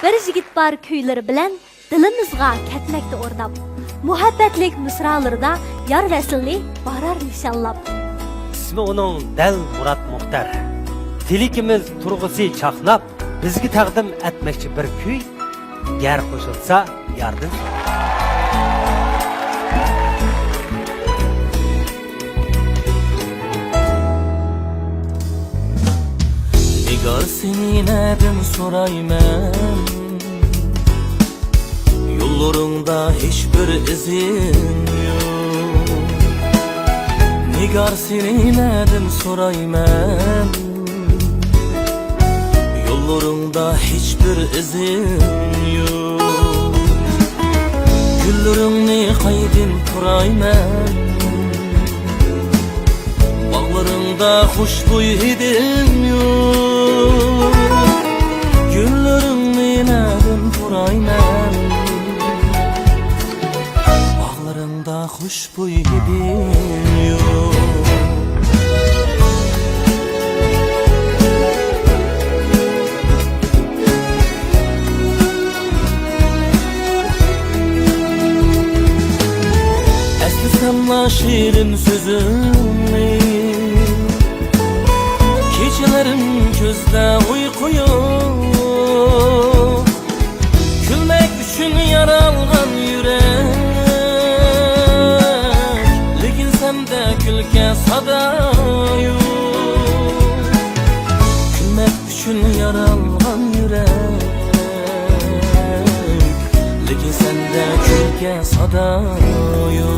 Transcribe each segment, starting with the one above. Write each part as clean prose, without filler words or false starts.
Bir jigit bar kuyları bilen dilimizga ketmekte ordap. Muhabbetlik mısralarida yar vesilni barar nişanlap. İsmi onun Del Murat Muhtar. Tilikimiz turğusi çaqnap, bizgi taqdim etmekçi bir kuy. Ger qo'shilsa yardım. Nigar seni neden sorayman, yollarında hiçbir izin yok. Nigar seni neden sorayman, yollarında hiçbir izin yok. Güllerini kaydın kurayman, bağlarında hoşbuy hidim yok. Güllerini neden kurayman, bağlarında hoşbuy hidim yok. Eslisemla şirin sözümü, gecelerim gözde uyku yok. Gülmek üçün yaralgan yürek, lekin sende gülge sada yok. Gülmek üçün yaralgan yürek, lekin sende gülge sada yok.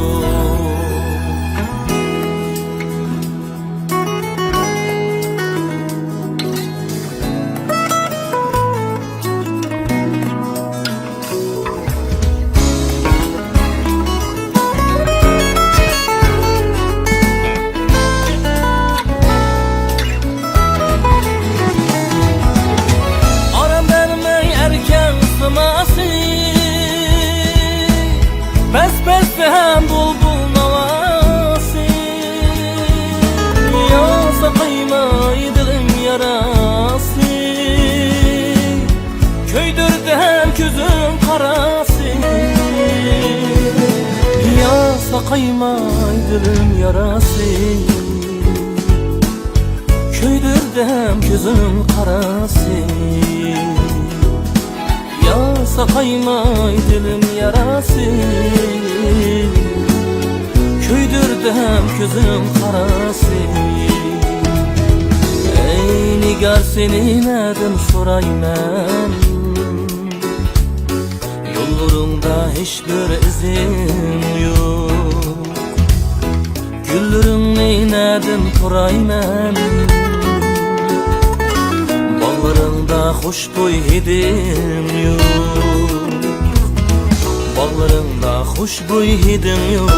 Bes hem bulbul navası, yasa kıymayı dilim yarası. Köydürdü hem gözüm karası, yasa kıymayı dilim yarası. Köydürdü hem gözüm karası, yasa kıymayı dilim yarası. Köydürdü hem gözüm karası. Ey nigar seni neden sorayman, yollarında hiçbir izin yok. Güllerini neden kurayman, bağlarında hoşboy hidim yok. Bağlarında hoşboy hidim yok.